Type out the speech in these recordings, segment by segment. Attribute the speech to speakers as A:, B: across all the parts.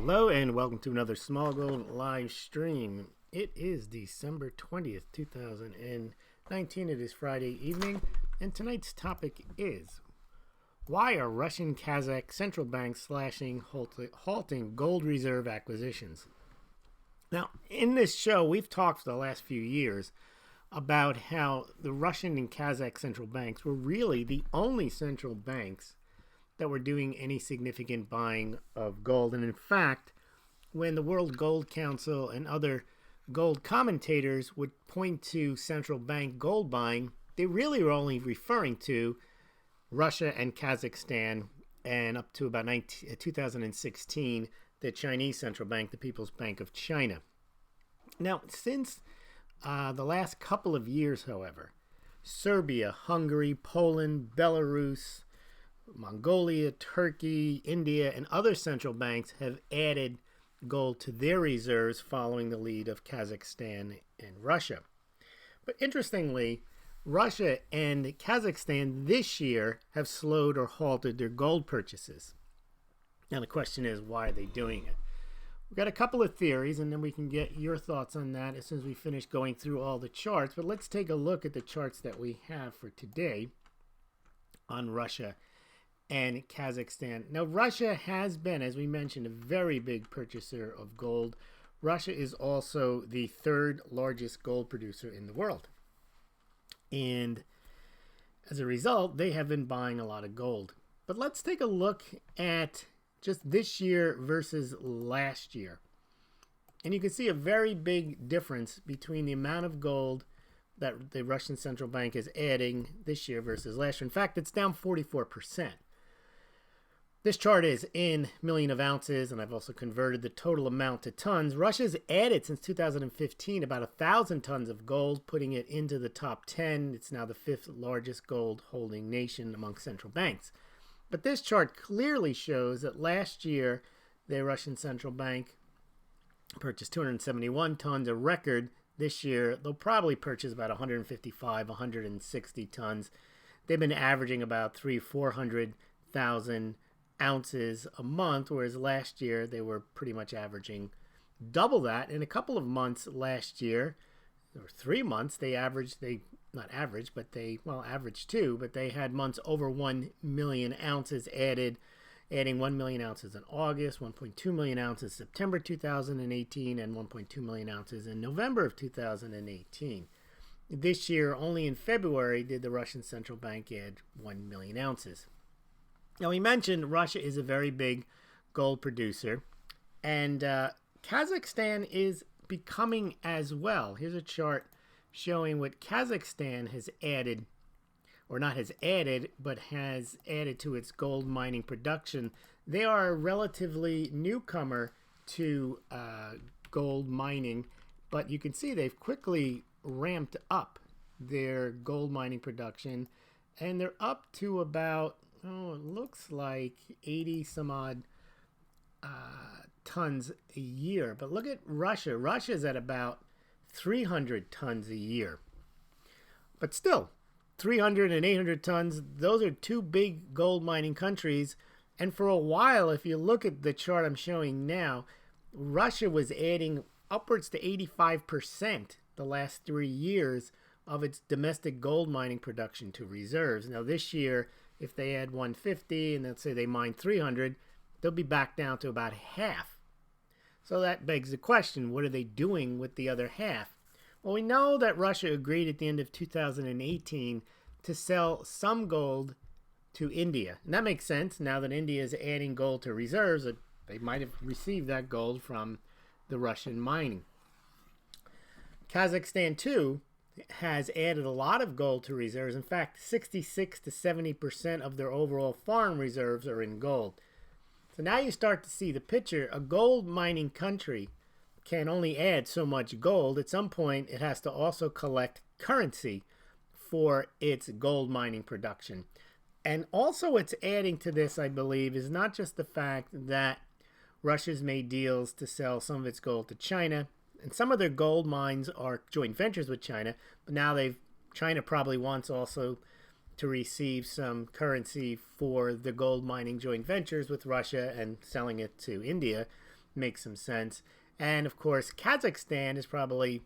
A: Hello and welcome to another Smaulgld live stream. It is December 20th, 2019. It is Friday evening, and tonight's topic is: why are Russian Kazakh central banks halting gold reserve acquisitions? Now, in this show, we've talked for the last few years about how the Russian and Kazakh central banks were really the only central banks that were doing any significant buying of gold. And in fact, when the World Gold Council and other gold commentators would point to central bank gold buying, they really were only referring to Russia and Kazakhstan, and up to about 2016, the Chinese central bank, the People's Bank of China. Now, since the last couple of years, however, Serbia, Hungary, Poland, Belarus, Mongolia, Turkey, India, and other central banks have added gold to their reserves following the lead of Kazakhstan and Russia. But interestingly, Russia and Kazakhstan this year have slowed or halted their gold purchases. Now the question is, why are they doing it? We've got a couple of theories, and then we can get your thoughts on that as soon as we finish going through all the charts. But let's take a look at the charts that we have for today on Russia and Kazakhstan. Now, Russia has been, as we mentioned, a very big purchaser of gold. Russia is also the third largest gold producer in the world. And as a result, they have been buying a lot of gold. But let's take a look at just this year versus last year. And you can see a very big difference between the amount of gold that the Russian central bank is adding this year versus last year. In fact, it's down 44%. This chart is in million of ounces, and I've also converted the total amount to tons. Russia's added since 2015 about 1,000 tons of gold, putting it into the top 10. It's now the fifth largest gold holding nation among central banks. But this chart clearly shows that last year, the Russian central bank purchased 271 tons, a record. This year, they'll probably purchase about 155, 160 tons. They've been averaging about 400,000 ounces a month, whereas last year they were pretty much averaging double that. In a couple of months last year, or 3 months, they averaged two, but they had months over 1 million ounces adding 1 million ounces in August, 1.2 million ounces September 2018, and 1.2 million ounces in November of 2018. This year, only in February, did the Russian central bank add 1 million ounces. Now, we mentioned Russia is a very big gold producer, and Kazakhstan is becoming as well. Here's a chart showing what Kazakhstan has added, or not has added, but has added to its gold mining production. They are a relatively newcomer to gold mining, but you can see they've quickly ramped up their gold mining production, and they're up to about, it looks like 80 some odd tons a year. But look at Russia. Russia's at about 300 tons a year. But still, 300 and 800 tons, those are two big gold mining countries. And for a while, if you look at the chart I'm showing now, Russia was adding upwards to 85% the last 3 years of its domestic gold mining production to reserves. Now this year, if they add 150 and let's say they mine 300, they'll be back down to about half. So that begs the question, what are they doing with the other half? Well, we know that Russia agreed at the end of 2018 to sell some gold to India. And that makes sense. Now that India is adding gold to reserves, they might have received that gold from the Russian mining. Kazakhstan, too, has added a lot of gold to reserves. In fact, 66 to 70% of their overall foreign reserves are in gold. So now you start to see the picture. A gold mining country can only add so much gold. At some point, it has to also collect currency for its gold mining production. And also what's adding to this, I believe, is not just the fact that Russia's made deals to sell some of its gold to China, and some of their gold mines are joint ventures with China, but now China probably wants also to receive some currency for the gold mining joint ventures with Russia and selling it to India. makes some sense. And of course, Kazakhstan is probably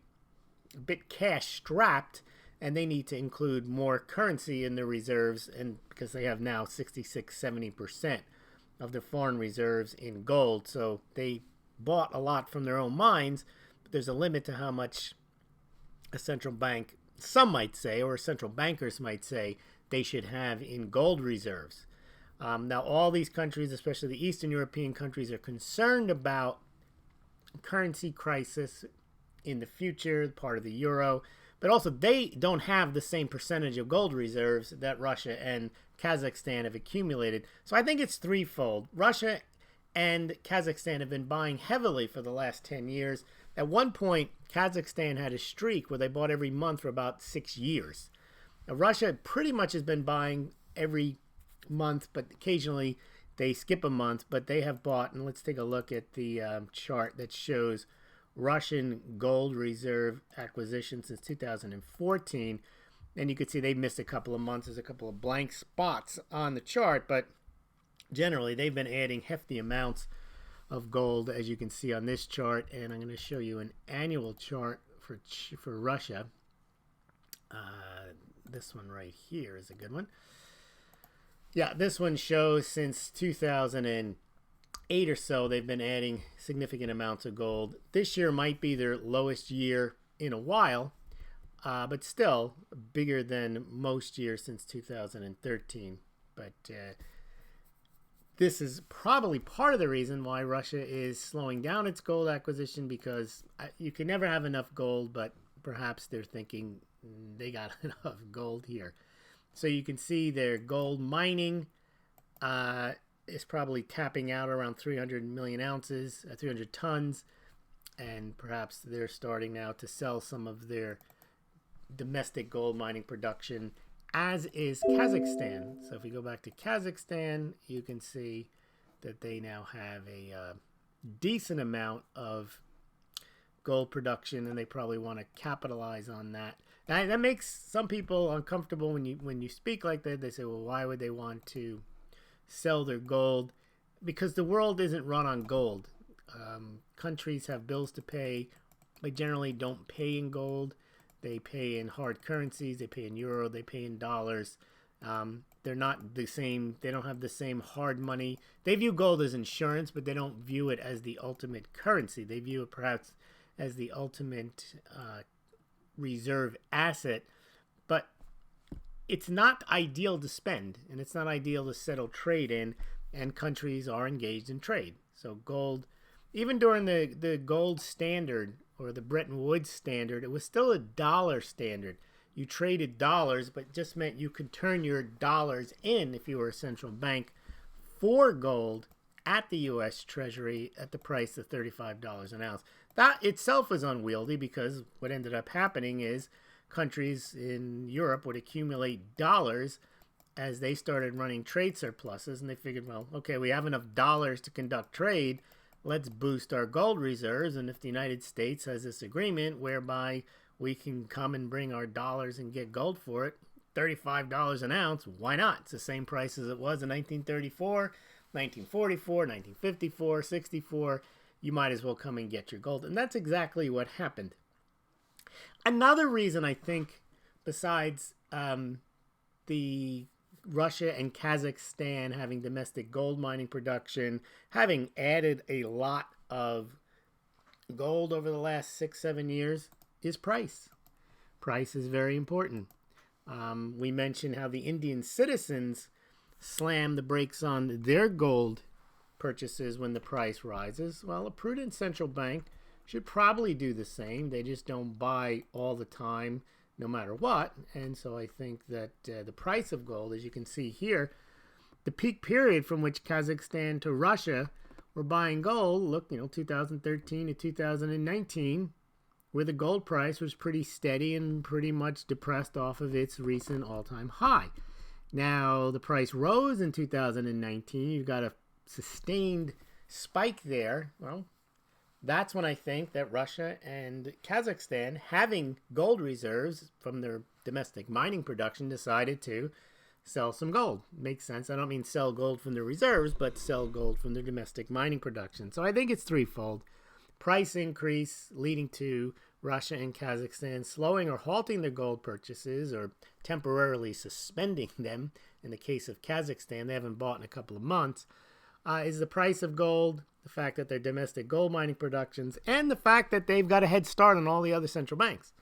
A: a bit cash strapped, and they need to include more currency in their reserves, and because they have now 66-70% of their foreign reserves in gold. So they bought a lot from their own mines, but there's a limit to how much a central bank, some might say, or central bankers might say, they should have in gold reserves. Now, all these countries, especially the Eastern European countries, are concerned about currency crisis in the future, part of the euro, but also they don't have the same percentage of gold reserves that Russia and Kazakhstan have accumulated. So I think it's threefold. Russia and Kazakhstan have been buying heavily for the last 10 years. At one point, Kazakhstan had a streak where they bought every month for about 6 years. Now, Russia pretty much has been buying every month, but occasionally they skip a month, but they have bought, and let's take a look at the chart that shows Russian gold reserve acquisition since 2014, and you can see they missed a couple of months. There's a couple of blank spots on the chart, but generally they've been adding hefty amounts of gold, as you can see on this chart. And I'm going to show you an annual chart for Russia. This one right here is a good one. Yeah, this one shows since 2008 or so, they've been adding significant amounts of gold. This year might be their lowest year in a while, but still bigger than most years since 2013. But this is probably part of the reason why Russia is slowing down its gold acquisition, because you can never have enough gold, but perhaps they're thinking they got enough gold here. So you can see their gold mining is probably tapping out around 300 million ounces, 300 tons, and perhaps they're starting now to sell some of their domestic gold mining production, as is Kazakhstan. So if we go back to Kazakhstan, you can see that they now have a decent amount of gold production, and they probably want to capitalize on that. Now, that makes some people uncomfortable when you speak like that. They say, well, why would they want to sell their gold? Because the world isn't run on gold. Countries have bills to pay. They generally don't pay in gold. They pay in hard currencies. They pay in euro. They pay in dollars. They're not the same. They don't have the same hard money. They view gold as insurance, but they don't view it as the ultimate currency. They view it perhaps as the ultimate reserve asset, but it's not ideal to spend, and it's not ideal to settle trade in, and countries are engaged in trade. So gold, even during the gold standard or the Bretton Woods standard, it was still a dollar standard. You traded dollars, but just meant you could turn your dollars in, if you were a central bank, for gold at the U.S. Treasury at the price of $35 an ounce. That itself is unwieldy, because what ended up happening is countries in Europe would accumulate dollars as they started running trade surpluses, and they figured, well, okay, we have enough dollars to conduct trade. Let's boost our gold reserves. And if the United States has this agreement whereby we can come and bring our dollars and get gold for it, $35 an ounce, why not? It's the same price as it was in 1934, 1944, 1954, 64. You might as well come and get your gold. And that's exactly what happened. Another reason, I think, besides the Russia and Kazakhstan having domestic gold mining production, having added a lot of gold over the last 6-7 years, is price. Price is very important. We mentioned how the Indian citizens slam the brakes on their gold purchases when the price rises. Well, a prudent central bank should probably do the same. They just don't buy all the time, no matter what. And so I think that the price of gold, as you can see here, the peak period from which Kazakhstan to Russia were buying gold, look, 2013 to 2019, where the gold price was pretty steady and pretty much depressed off of its recent all-time high. Now, the price rose in 2019. You've got a sustained spike there. Well, that's when I think that Russia and Kazakhstan, having gold reserves from their domestic mining production, decided to sell some gold. Makes sense. I don't mean sell gold from the reserves, but sell gold from their domestic mining production. So I think it's threefold. Price increase leading to Russia and Kazakhstan slowing or halting their gold purchases or temporarily suspending them. In the case of Kazakhstan, they haven't bought in a couple of months. Is the price of gold, the fact that their domestic gold mining productions, and the fact that they've got a head start on all the other central banks.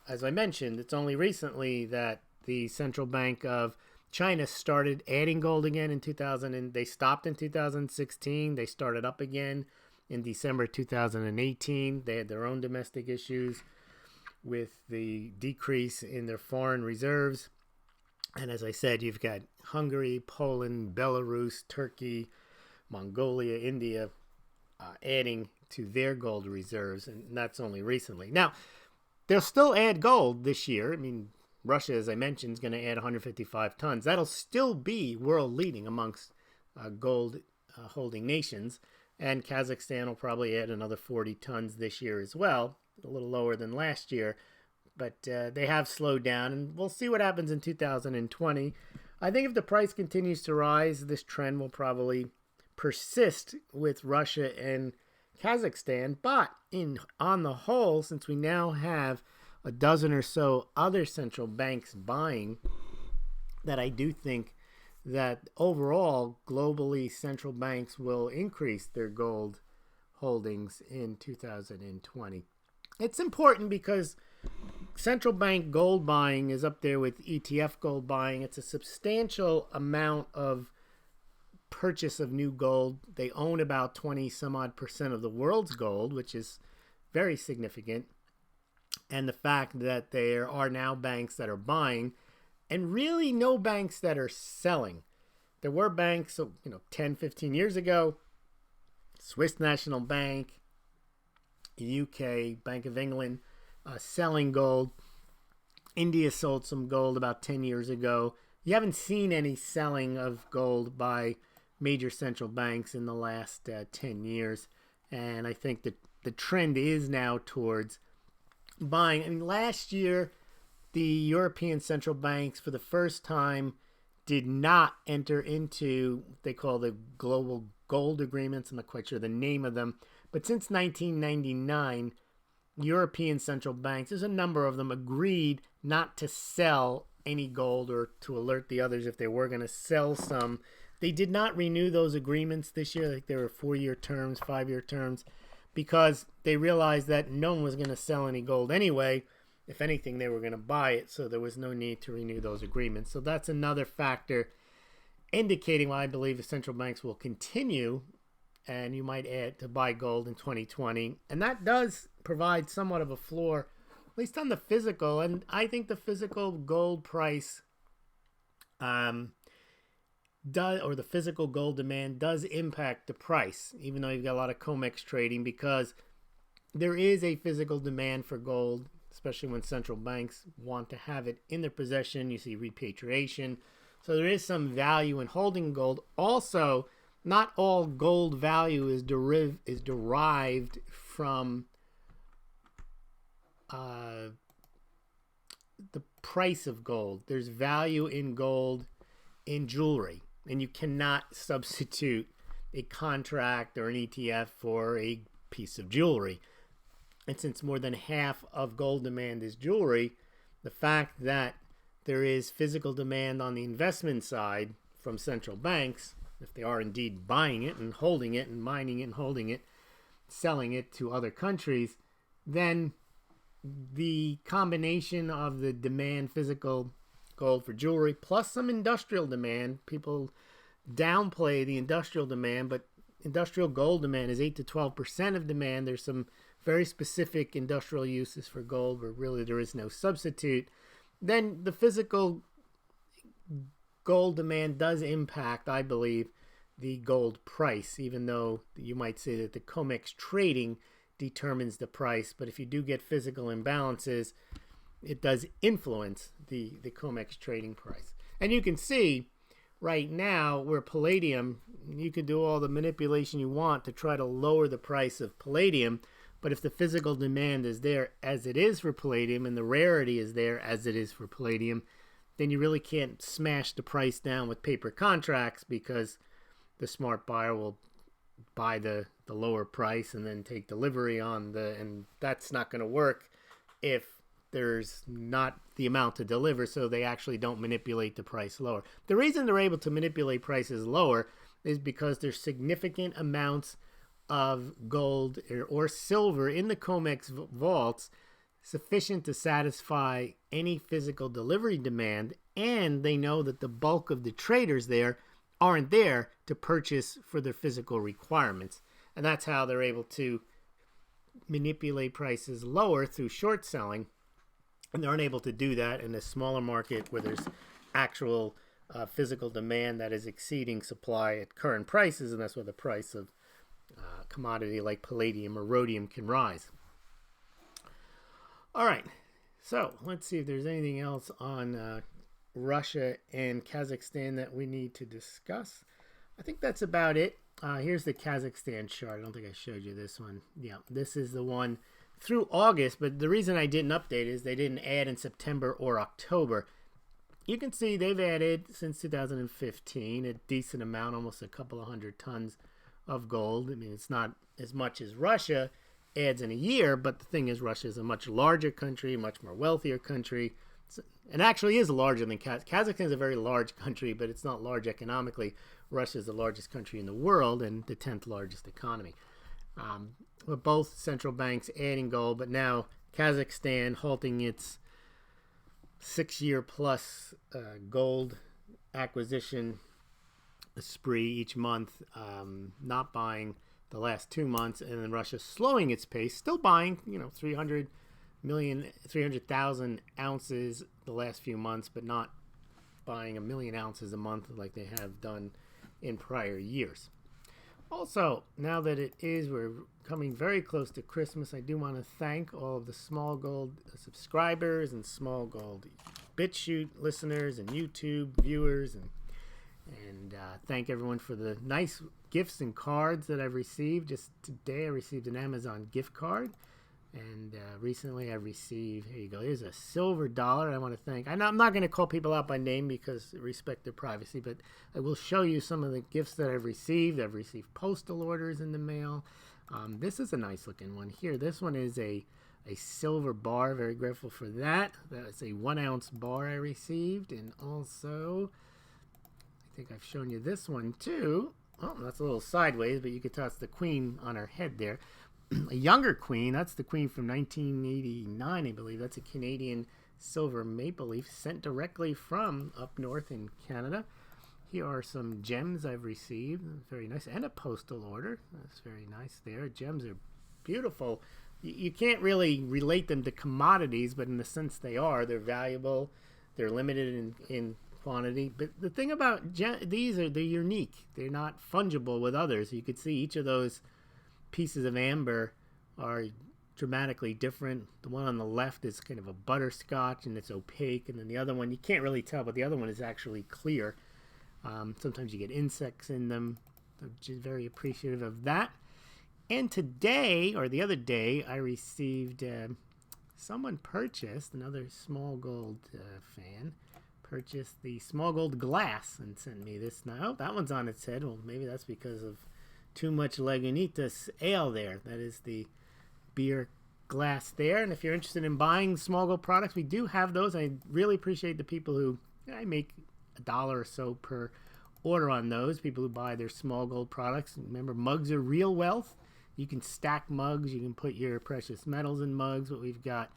A: As I mentioned, it's only recently that the Central Bank of China started adding gold again in 2000, and they stopped in 2016. They started up again in December 2018. They had their own domestic issues with the decrease in their foreign reserves. And as I said, you've got Hungary, Poland, Belarus, Turkey, Mongolia, India adding to their gold reserves, and that's only recently. Now, they'll still add gold this year. I mean, Russia, as I mentioned, is going to add 155 tons. That'll still be world leading amongst gold holding nations. And Kazakhstan will probably add another 40 tons this year as well, a little lower than last year. But they have slowed down, and we'll see what happens in 2020. I think if the price continues to rise, this trend will probably persist with Russia and Kazakhstan. But on the whole, since we now have a dozen or so other central banks buying, that I do think that overall, globally, central banks will increase their gold holdings in 2020. It's important because central bank gold buying is up there with ETF gold buying. It's a substantial amount of purchase of new gold. They own about 20 some odd percent of the world's gold, which is very significant. And the fact that there are now banks that are buying and really no banks that are selling. There were banks, 10, 15 years ago, Swiss National Bank, UK, Bank of England, selling gold. India sold some gold about 10 years ago. You haven't seen any selling of gold by major central banks in the last 10 years. And I think that the trend is now towards buying. I mean, last year, the European central banks, for the first time, did not enter into what they call the global gold agreements. I'm not quite sure the name of them. But since 1999, European central banks, there's a number of them, agreed not to sell any gold or to alert the others if they were going to sell some. They did not renew those agreements this year. Like, they were 4-year terms, 5-year terms, because they realized that no one was going to sell any gold anyway. If anything, they were going to buy it, so there was no need to renew those agreements. So that's another factor indicating why I believe the central banks will continue, and you might add to buy gold in 2020. And that does provide somewhat of a floor, at least on the physical. And I think the physical gold price or the physical gold demand does impact the price, even though you've got a lot of COMEX trading, because there is a physical demand for gold, especially when central banks want to have it in their possession. You see repatriation. So there is some value in holding gold. Also, not all gold value is derived from the price of gold. There's value in gold in jewelry, and you cannot substitute a contract or an ETF for a piece of jewelry. And since more than half of gold demand is jewelry, the fact that there is physical demand on the investment side from central banks, if they are indeed buying it and holding it and mining it and holding it, selling it to other countries, then the combination of the demand, physical gold for jewelry, plus some industrial demand, people downplay the industrial demand, but industrial gold demand is 8 to 12% of demand. There's some very specific industrial uses for gold where really there is no substitute. Then the physical gold demand does impact, I believe, the gold price, even though you might say that the COMEX trading determines the price. But if you do get physical imbalances, it does influence the COMEX trading price. And you can see right now where palladium, you can do all the manipulation you want to try to lower the price of palladium. But if the physical demand is there as it is for palladium and the rarity is there as it is for palladium, then you really can't smash the price down with paper contracts, because the smart buyer will buy the lower price and then take delivery on and that's not going to work if there's not the amount to deliver, so they actually don't manipulate the price lower. The reason they're able to manipulate prices lower is because there's significant amounts of gold or silver in the COMEX vaults, sufficient to satisfy any physical delivery demand, and they know that the bulk of the traders there aren't there to purchase for their physical requirements. And that's how they're able to manipulate prices lower through short selling. And they aren't able to do that in a smaller market where there's actual physical demand that is exceeding supply at current prices, and that's where the price of commodity like palladium or rhodium can rise. All right, so let's see if there's anything else on Russia and Kazakhstan that we need to discuss. I think that's about it. Here's the Kazakhstan chart. I don't think I showed you this one. Yeah, this is the one through August, but the reason I didn't update is they didn't add in September or October. You can see they've added since 2015 a decent amount, almost a couple of 100 tons of gold. I mean, it's not as much as Russia adds in a year, but the thing is, Russia is a much larger country, much more wealthier country, and actually is larger than Kazakhstan is a very large country, but it's not large economically. Russia is the largest country in the world and the 10th largest economy. With both central banks adding gold, but now Kazakhstan halting its 6-year plus gold acquisition spree each month, not buying the last 2 months, and then Russia slowing its pace, still buying 300,000 ounces the last few months, but not buying 1 million ounces a month like they have done in prior years. Also, now that we're coming very close to Christmas, I do want to thank all of the Smaulgld subscribers and Smaulgld BitChute listeners and YouTube viewers, and thank everyone for the nice gifts and cards that I've received. Just today I received an Amazon gift card, and recently I received, here you go, here's a silver dollar. I want to thank, I'm not going to call people out by name because I respect their privacy, but I will show you some of the gifts that I've received. I've received postal orders in the mail. This is a nice looking one here. This one is a silver bar. Very grateful for that. That's a 1 ounce bar I received. And also, I think I've shown you this one too. Oh, that's a little sideways, but you can tell it's the queen on her head there. A younger queen, that's the queen from 1989, I believe. That's a Canadian silver maple leaf sent directly from up north in Canada. Here are some gems I've received. Very nice. And a postal order. That's very nice there. Gems are beautiful. You can't really relate them to commodities, but in the sense they are. They're valuable. They're limited in quantity. But the thing about they're unique. They're not fungible with others. You could see each of those pieces of amber are dramatically different. The one on the left is kind of a butterscotch and it's opaque, and then the other one you can't really tell, but the other one is actually clear. Sometimes you get insects in them. I'm just very appreciative of that. And today, or the other day, I received someone purchased, another Smaulgld fan purchased the Smaulgld glass and sent me this. Now that one's on its head. Well, maybe that's because of too much Lagunitas ale there. That is the beer glass there. And if you're interested in buying Smaulgld products, we do have those. I really appreciate the people who, I make $1 or so per order on those. People who buy their Smaulgld products. Remember, mugs are real wealth. You can stack mugs. You can put your precious metals in mugs. But we've got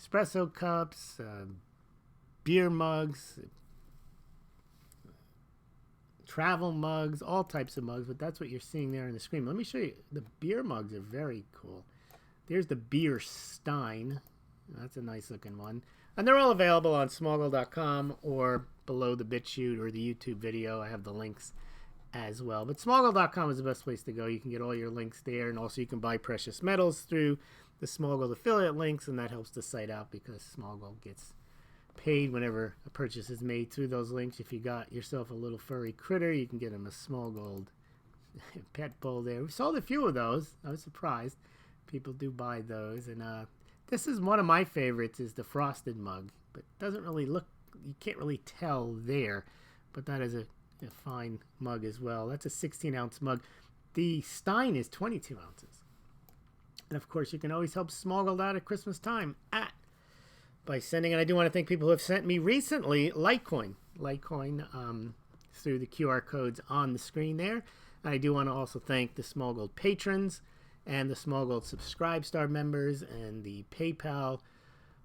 A: espresso cups, beer mugs, travel mugs, all types of mugs, but that's what you're seeing there on the screen. Let me show you. The beer mugs are very cool. There's the beer stein. That's a nice looking one. And they're all available on smaulgld.com or below the BitChute or the YouTube video. I have the links as well. But smaulgld.com is the best place to go. You can get all your links there, and also you can buy precious metals through the Smaulgld affiliate links, and that helps the site out because Smaulgld gets paid whenever a purchase is made through those links. If you got yourself a little furry critter, you can get him a Smaulgld pet bowl there. We sold a few of those. I was surprised. People do buy those. And this is one of my favorites, is the frosted mug, but it doesn't really look you can't really tell there, but that is a fine mug as well. That's a 16-ounce mug. The stein is 22 ounces. And of course, you can always help Smaulgld out at Christmas time by sending, and I do want to thank people who have sent me recently Litecoin through the QR codes on the screen there. And I do want to also thank the Smaulgld patrons and the Smaulgld Subscribe Star members and the PayPal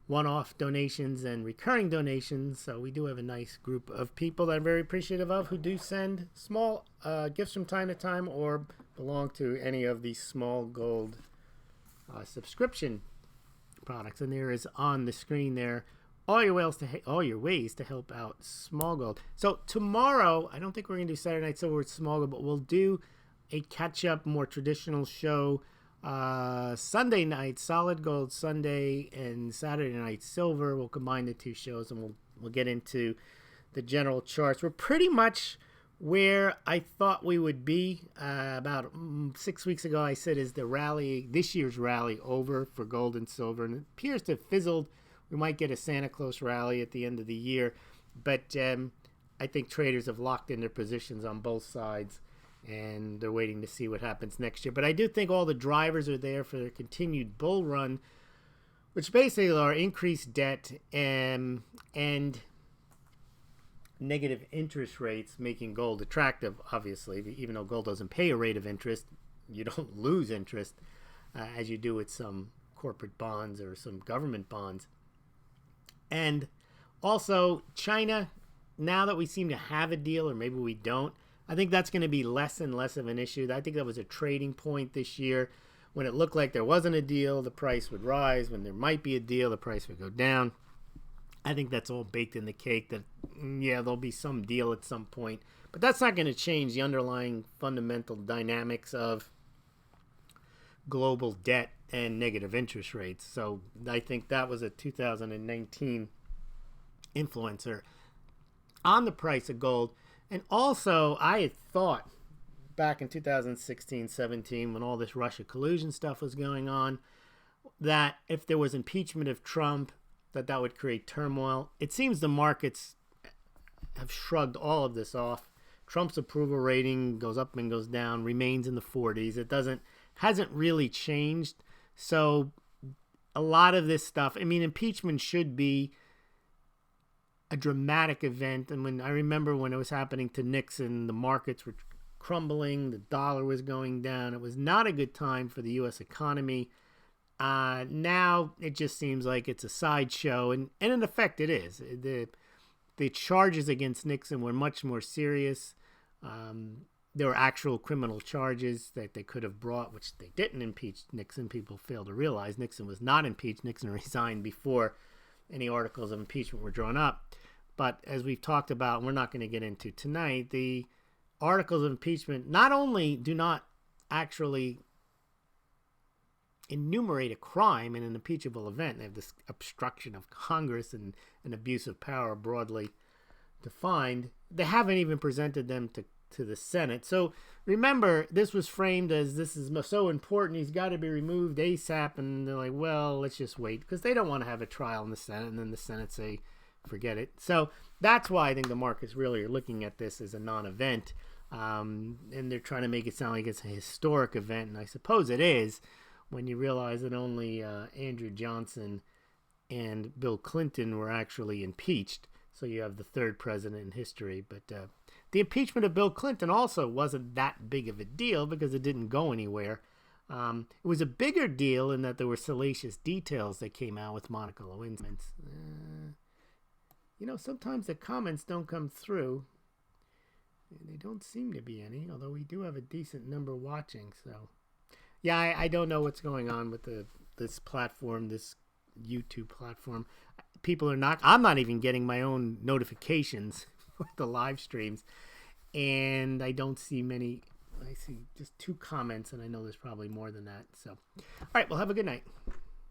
A: one-off donations and recurring donations. So we do have a nice group of people that I'm very appreciative of who do send small gifts from time to time or belong to any of the Smaulgld subscription products. And there is on the screen there all your ways to help out Smaulgld. So tomorrow, I don't think we're going to do Saturday Night Silver with Smaulgld, but we'll do a catch-up, more traditional show. Sunday night, Solid Gold Sunday, and Saturday Night Silver. We'll combine the two shows, and we'll get into the general charts. We're pretty much where I thought we would be. About 6 weeks ago, I said, is this year's rally over for gold and silver? And it appears to have fizzled. We might get a Santa Claus rally at the end of the year, but I think traders have locked in their positions on both sides, and they're waiting to see what happens next year. But I do think all the drivers are there for their continued bull run, which basically are increased debt and negative interest rates making gold attractive, obviously. Even though gold doesn't pay a rate of interest, you don't lose interest as you do with some corporate bonds or some government bonds. And also China, now that we seem to have a deal, or maybe we don't, I think that's going to be less and less of an issue. I think that was a trading point this year. When it looked like there wasn't a deal, the price would rise. When there might be a deal, the price would go down. I think that's all baked in the cake that, yeah, there'll be some deal at some point. But that's not going to change the underlying fundamental dynamics of global debt and negative interest rates. So I think that was a 2019 influencer on the price of gold. And also, I had thought back in 2016-17, when all this Russia collusion stuff was going on, that if there was impeachment of Trump, that would create turmoil. It seems the markets have shrugged all of this off. Trump's approval rating goes up and goes down, remains in the 40s. It hasn't really changed. So a lot of this stuff, I mean, impeachment should be a dramatic event. And when I remember when it was happening to Nixon, the markets were crumbling, the dollar was going down. It was not a good time for the U.S. economy. Now it just seems like it's a sideshow, and in effect it is. The charges against Nixon were much more serious. There were actual criminal charges that they could have brought, which they didn't impeach Nixon. People fail to realize Nixon was not impeached. Nixon resigned before any articles of impeachment were drawn up. But as we've talked about, and we're not going to get into tonight, the articles of impeachment not only do not actually enumerate a crime in an impeachable event. They have this obstruction of Congress and an abuse of power broadly defined. They haven't even presented them to the Senate. So remember, this was framed as this is so important, he's got to be removed ASAP. And they're like, well, let's just wait, because they don't want to have a trial in the Senate. And then the Senate say, forget it. So that's why I think the markets really are looking at this as a non-event. And they're trying to make it sound like it's a historic event. And I suppose it is, when you realize that only Andrew Johnson and Bill Clinton were actually impeached. So you have the third president in history. But the impeachment of Bill Clinton also wasn't that big of a deal because it didn't go anywhere. It was a bigger deal in that there were salacious details that came out with Monica Lewinsky. Sometimes the comments don't come through. They don't seem to be any, although we do have a decent number watching, so... Yeah, I don't know what's going on with this platform, this YouTube platform. I'm not even getting my own notifications for the live streams. And I don't see many. I see just 2 comments, and I know there's probably more than that. So, all right, well, have a good night.